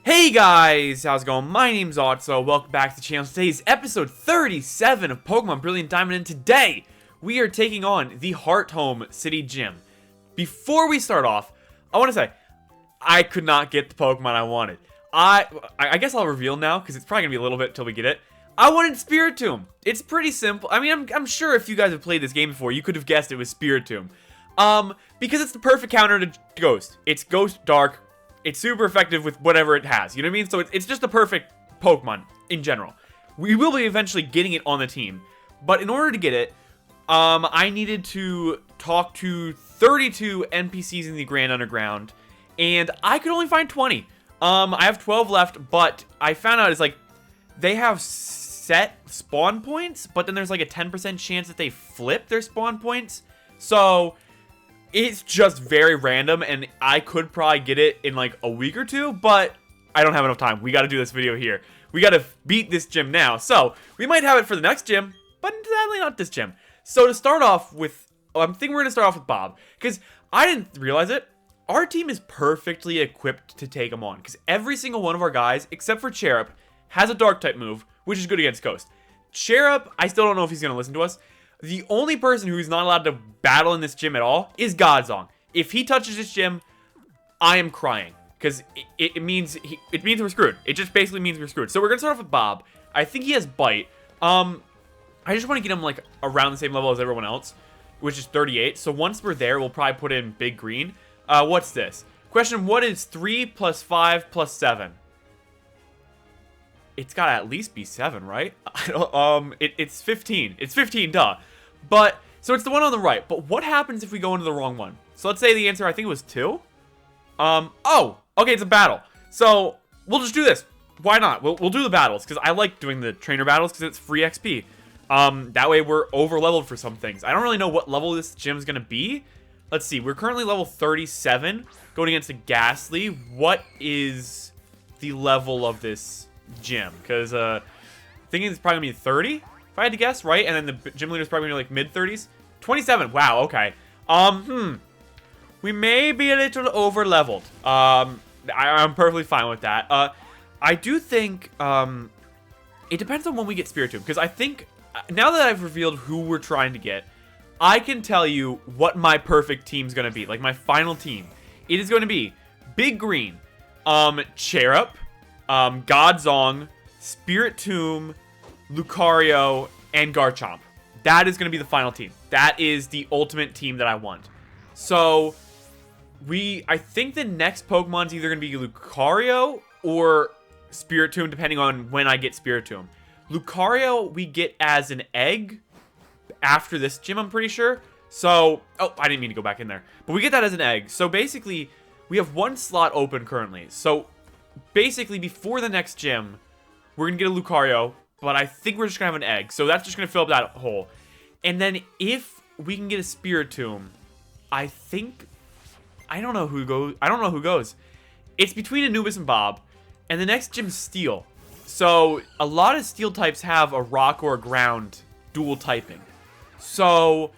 Hey guys, how's it going? My name's Autso. Welcome back to the channel. Today's episode 37 of Pokemon Brilliant Diamond, and today we are taking on the Hearthome City Gym. Before we start off, I want to say I could not get the Pokemon I wanted. I guess I'll reveal now because it's probably gonna be a little bit till we get it. I wanted Spiritomb. It's pretty simple. I mean, I'm sure if you guys have played this game before, you could have guessed it was Spiritomb. Because it's the perfect counter to Ghost. It's Ghost Dark. It's super effective with whatever it has. You know what I mean? So it's just a perfect Pokemon in general. We will be eventually getting it on the team. But in order to get it, I needed to talk to 32 NPCs in the Grand Underground. And I could only find 20. I have 12 left, but I found out it's like they have set spawn points, but then there's like a 10% chance that they flip their spawn points. So it's just very random, and I could probably get it in like a week or two, but I don't have enough time. We got to do this video here. We got to beat this gym now. So we might have it for the next gym, but sadly not this gym. So to start off with, I'm thinking we're going to start off with Bob, because I didn't realize it. Our team is perfectly equipped to take him on, because every single one of our guys, except for Cherub, has a Dark type move, which is good against Ghost. Cherub, I still don't know if he's going to listen to us. The only person who's not allowed to battle in this gym at all is Godzong. If he touches this gym, I am crying. Because it means we're screwed. It just basically means we're screwed. So we're going to start off with Bob. I think he has Bite. I just want to get him like around the same level as everyone else, which is 38. So once we're there, we'll probably put in Big Green. What's this? Question, what is 3 plus 5 plus 7? It's got to at least be 7, right? It's 15. It's 15, duh. But, so it's the one on the right. But what happens if we go into the wrong one? So let's say the answer, I think it was 2. Oh, okay, it's a battle. So, we'll just do this. Why not? We'll do the battles, because I like doing the trainer battles, because it's free XP. That way we're over-leveled for some things. I don't really know what level this gym's going to be. Let's see, we're currently level 37, going against a Ghastly. What is the level of this gym? Because, thinking it's probably going to be 30, if I had to guess, right? And then the gym leader's probably going to be like mid-30s. 27, wow, okay. We may be a little over-leveled. I'm perfectly fine with that. I do think, it depends on when we get Spiritomb, because I think, now that I've revealed who we're trying to get, I can tell you what my perfect team's going to be, like my final team. It is going to be Big Green, Cherub, Godzong, Spiritomb, Lucario, and Garchomp. That is going to be the final team. That is the ultimate team that I want. So, I think the next Pokemon's either going to be Lucario or Spiritomb, depending on when I get Spiritomb. Lucario, we get as an egg after this gym, I'm pretty sure. So, oh, I didn't mean to go back in there. But we get that as an egg. So, basically, we have one slot open currently. So, basically, before the next gym, we're going to get a Lucario. But I think we're just going to have an egg. So that's just going to fill up that hole. And then if we can get a Spiritomb, I think, I don't know who goes. It's between Anubis and Bob. And the next gym's Steel. So a lot of Steel types have a rock or a ground dual typing. So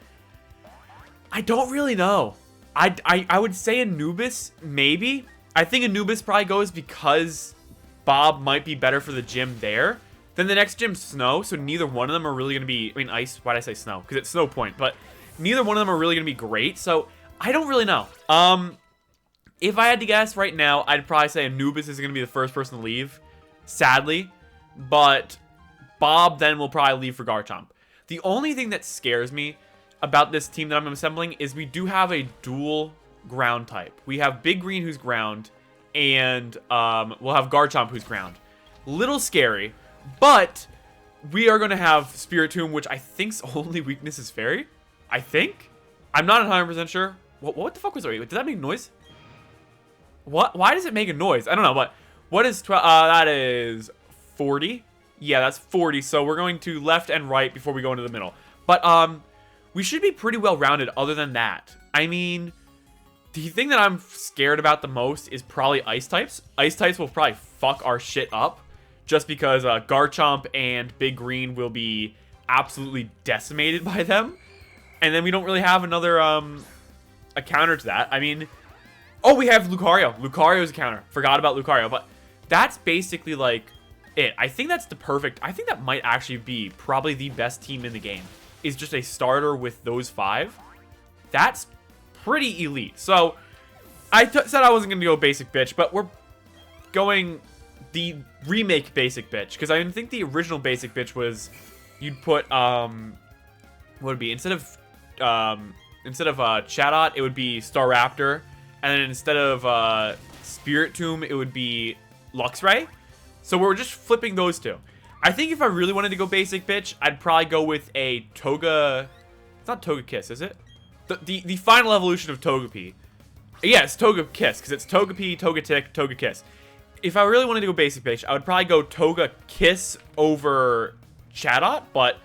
I don't really know. I would say Anubis, maybe. I think Anubis probably goes because Bob might be better for the gym there. Then the next gym's Snow, so neither one of them are really going to be... I mean, Ice, why'd I say Snow? Because it's Snow Point, but neither one of them are really going to be great, so I don't really know. If I had to guess right now, I'd probably say Anubis is going to be the first person to leave, sadly, but Bob then will probably leave for Garchomp. The only thing that scares me about this team that I'm assembling is we do have a dual ground type. We have Big Green, who's ground, and we'll have Garchomp, who's ground. Little scary. But we are going to have Spiritomb, which I think's only weakness is Fairy. I think. I'm not 100% sure. What the fuck was that? Did that make noise? What? Why does it make a noise? I don't know, but what is 12? That is 40. Yeah, that's 40. So we're going to left and right before we go into the middle. But we should be pretty well rounded other than that. I mean, the thing that I'm scared about the most is probably Ice types. Ice types will probably fuck our shit up. Just because Garchomp and Big Green will be absolutely decimated by them. And then we don't really have another a counter to that. I mean, oh, we have Lucario. Lucario's a counter. Forgot about Lucario. But that's basically like it. I think that's the perfect. I think that might actually be probably the best team in the game. Is just a starter with those 5. That's pretty elite. So I said I wasn't gonna go basic bitch, but we're going the remake basic bitch because I think the original basic bitch was you'd put what would it be instead of Chatot, it would be Staraptor, and then instead of Spiritomb, it would be Luxray. So we're just flipping those 2. I think if I really wanted to go basic bitch, I'd probably go with a Toga. It's not Togekiss, is it? The final evolution of Togepi. Yeah, it's Togekiss, because it's Togepi, Togetic, Togekiss. If I really wanted to go basic bitch, I would probably go Togekiss over Chatot, but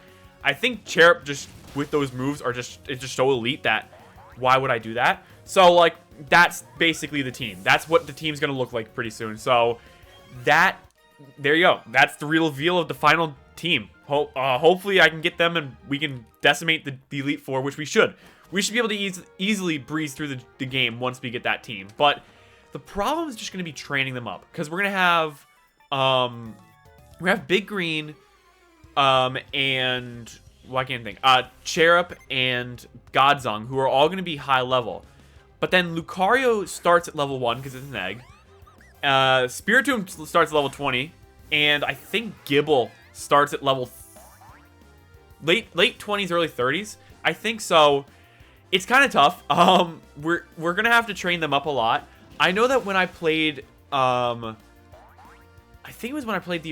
I think Chirrup just with those moves it's just so elite that why would I do that? So like that's basically the team. That's what the team's gonna look like pretty soon. So there you go. That's the reveal of the final team. Hopefully I can get them and we can decimate the Elite Four, which we should. We should be able to easily breeze through the game once we get that team. But the problem is just going to be training them up, because we're going to have Big Green, and well, I can't think. Chirrup and Godzong, who are all going to be high level. But then Lucario starts at level 1 because it's an egg. Spiritomb starts at level 20, and I think Gibble starts at level late 20s, early 30s. I think so. It's kind of tough. We're gonna have to train them up a lot. I know that when I played, I think it was when I played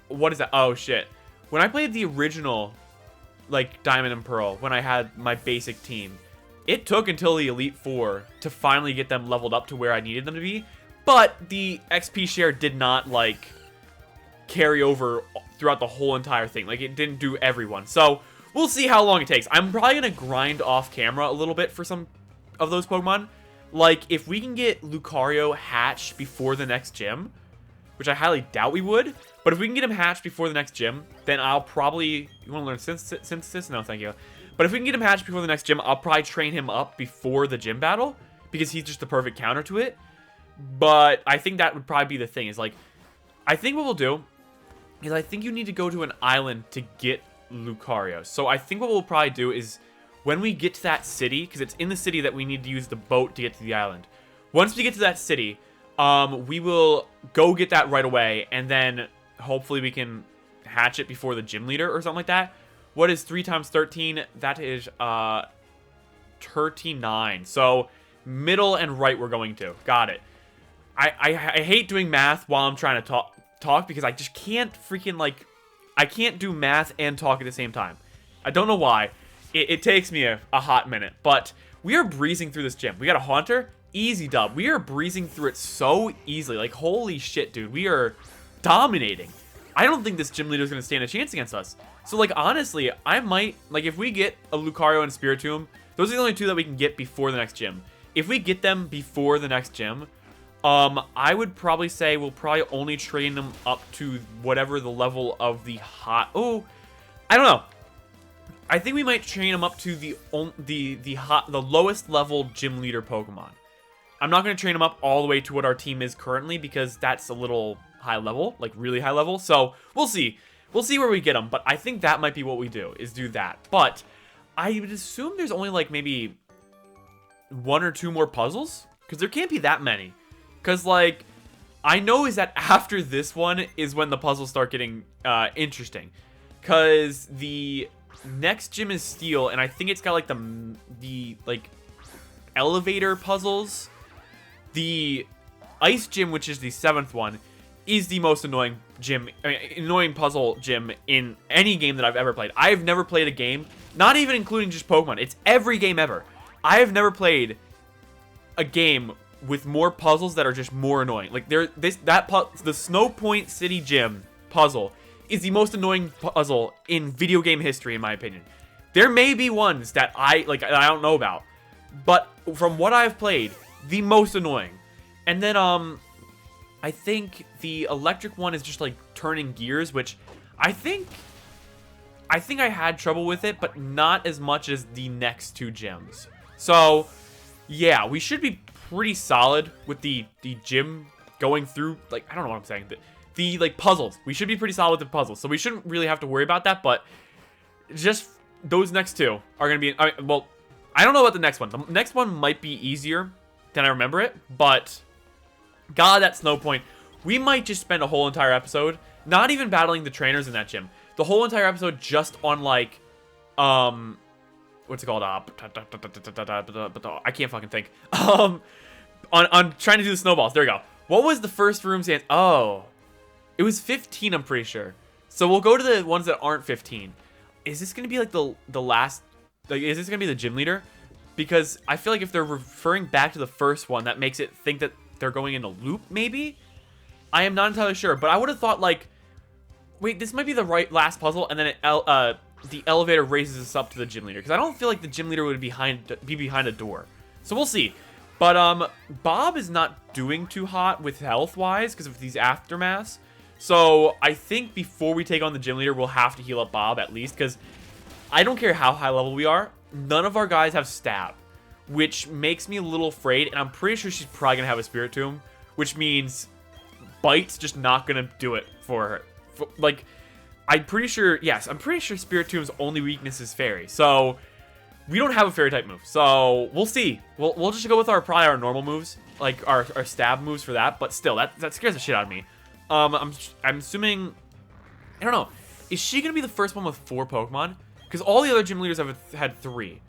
what is that? Oh shit! When I played the original, like Diamond and Pearl, when I had my basic team, it took until the Elite Four to finally get them leveled up to where I needed them to be. But the XP share did not, like, carry over throughout the whole entire thing. Like, it didn't do everyone. So, we'll see how long it takes. I'm probably going to grind off camera a little bit for some of those Pokemon. Like, if we can get Lucario hatched before the next gym, which I highly doubt we would, but if we can get him hatched before the next gym, then I'll probably... You want to learn Synthesis? No, thank you. But if we can get him hatched before the next gym, I'll probably train him up before the gym battle, because he's just the perfect counter to it. But I think that would probably be the thing. Is like, I think what we'll do is I think you need to go to an island to get Lucario. So I think what we'll probably do is when we get to that city, because it's in the city that we need to use the boat to get to the island. Once we get to that city, we will go get that right away, and then hopefully we can hatch it before the gym leader or something like that. What is 3 times 13? That is 39. So middle and right we're going to. Got it. I hate doing math while I'm trying to talk because I just can't freaking, like, I can't do math and talk at the same time. I don't know why. It takes me a hot minute, but we are breezing through this gym. We got a Haunter, easy dub. We are breezing through it so easily. Like, holy shit, dude. We are dominating. I don't think this gym leader is going to stand a chance against us. So, like, honestly, I might, like, if we get a Lucario and Spiritomb, those are the only 2 that we can get before the next gym. If we get them before the next gym, I would probably say we'll probably only train them up to whatever the level of the hot... Oh, I don't know. I think we might train them up to the lowest level gym leader Pokemon. I'm not going to train them up all the way to what our team is currently because that's a little high level, like really high level. So we'll see. We'll see where we get them, but I think that might be what we do, is do that. But I would assume there's only like maybe 1 or 2 more puzzles, because there can't be that many. Because, like, I know is that after this one is when the puzzles start getting interesting. Because the next gym is Steel, and I think it's got, like, the like, elevator puzzles. The Ice Gym, which is the 7th one, is the most annoying annoying puzzle gym in any game that I've ever played. I have never played a game, not even including just Pokemon. It's every game ever. I have never played a game with more puzzles that are just more annoying. Like the Snow Point City Gym puzzle is the most annoying puzzle in video game history, in my opinion. There may be ones that I don't know about, but from what I've played, the most annoying. And then I think the electric one is just like turning gears, which I think I had trouble with it, but not as much as the next 2 gyms. So yeah, we should be pretty solid with the gym going through, like, I don't know what I'm saying. The like, puzzles. We should be pretty solid with the puzzles. So we shouldn't really have to worry about that. But just those next two are going to be, well, I don't know about the next one. The next one might be easier than I remember it. But, God, that Snow Point. We might just spend a whole entire episode not even battling the trainers in that gym. The whole entire episode just on, like, what's it called? I can't fucking think. On trying to do the snowballs. There we go. What was the first room's answer? Oh, it was 15, I'm pretty sure. So we'll go to the ones that aren't 15. Is this going to be, like, the last, like, is this going to be the gym leader? Because I feel like if they're referring back to the first one, that makes it think that they're going in a loop, maybe? I am not entirely sure, but I would have thought, like, wait, this might be the last puzzle, and then the elevator raises us up to the gym leader. Because I don't feel like the gym leader would be behind a door. So we'll see. But Bob is not doing too hot with health-wise because of these aftermaths. So I think before we take on the gym leader, we'll have to heal up Bob at least. Because I don't care how high level we are. None of our guys have stab. Which makes me a little afraid. And I'm pretty sure she's probably going to have a spirit tomb. Which means Bite's just not going to do it for her. Like, I'm pretty sure, yes, I'm pretty sure Spirit Tomb's only weakness is Fairy. So, we don't have a Fairy type move. So, we'll see. We'll just go with probably our normal moves. Like, our stab moves for that. But still, that scares the shit out of me. I'm assuming, I don't know. Is she going to be the first one with 4 Pokemon? Because all the other gym leaders have had 3.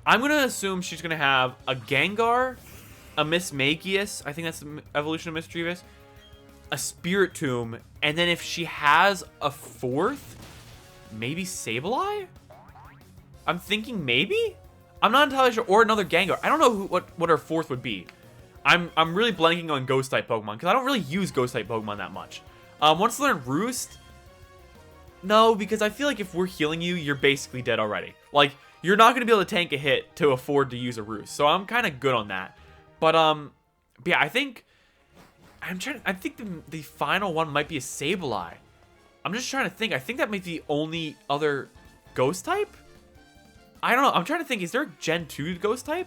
I'm going to assume she's going to have a Gengar, a Miss Magius. I think that's the evolution of Mischievous. A Spirit Tomb, and then if she has a 4th, maybe Sableye? I'm thinking maybe? I'm not entirely sure. Or another Gengar. I don't know what her 4th would be. I'm really blanking on Ghost-type Pokemon, because I don't really use Ghost-type Pokemon that much. Once I learn Roost, no, because I feel like if we're healing you, you're basically dead already. Like, you're not going to be able to tank a hit to afford to use a Roost, so I'm kind of good on that. But yeah, I think the final one might be a Sableye. I'm just trying to think. I think that might be the only other Ghost type. I don't know. I'm trying to think. Is there a Gen 2 Ghost type?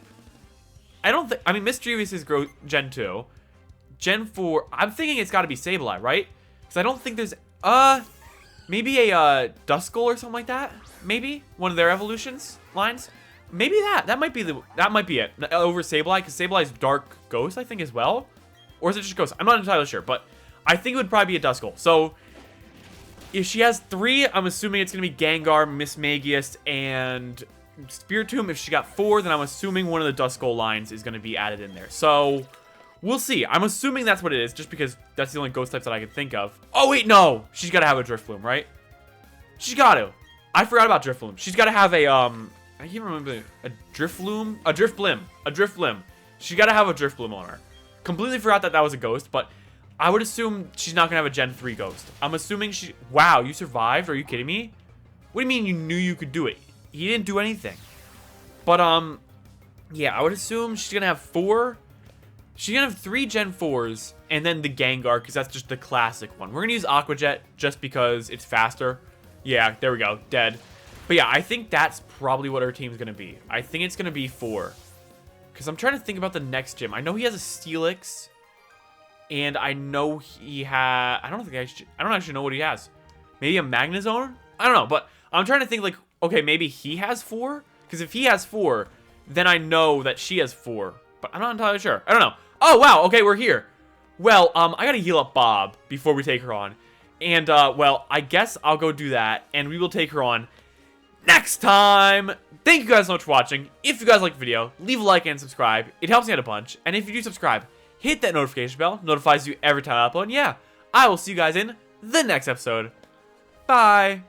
I don't think. I mean, Mischievous is Gen 2. Gen 4. I'm thinking it's got to be Sableye, right? Because I don't think there's maybe a Duskull or something like that. Maybe one of their evolutions lines. Maybe that might be it over Sableye, because Sableye's Dark Ghost, I think, as well. Or is it just Ghost? I'm not entirely sure, but I think it would probably be a Duskull. So, if she has 3, I'm assuming it's going to be Gengar, Miss Magius, and Spirit Tomb. If she got 4, then I'm assuming one of the Duskull lines is going to be added in there. So, we'll see. I'm assuming that's what it is, just because that's the only Ghost types that I can think of. Oh, wait, no! She's got to have a Drifloon, right? She's got to. I forgot about Drifloon. She's got to have a, I can't remember, a Drifloon? A Drifblim. A Drifblim. She's got to have a Drifblim on her. Completely forgot that was a Ghost, but I would assume she's not going to have a Gen 3 Ghost. I'm assuming she... Wow, you survived? Are you kidding me? What do you mean you knew you could do it? He didn't do anything. But, yeah, I would assume she's going to have 4. She's going to have 3 Gen 4s, and then the Gengar, because that's just the classic one. We're going to use Aqua Jet just because it's faster. Yeah, there we go. Dead. But yeah, I think that's probably what our team's going to be. I think it's going to be 4. Because I'm trying to think about the next gym. I know he has a Steelix. And I know he has... I don't actually know what he has. Maybe a Magnezone? I don't know. But I'm trying to think, like, okay, maybe he has 4? Because if he has 4, then I know that she has 4. But I'm not entirely sure. I don't know. Oh, wow. Okay, we're here. Well, I got to heal up Bob before we take her on. And, well, I guess I'll go do that. And we will take her on next time. Thank you guys so much for watching. If you guys like the video, leave a like and subscribe. It helps me out a bunch. And if you do subscribe, hit that notification bell. Notifies you every time I upload. And yeah, I will see you guys in the next episode. Bye.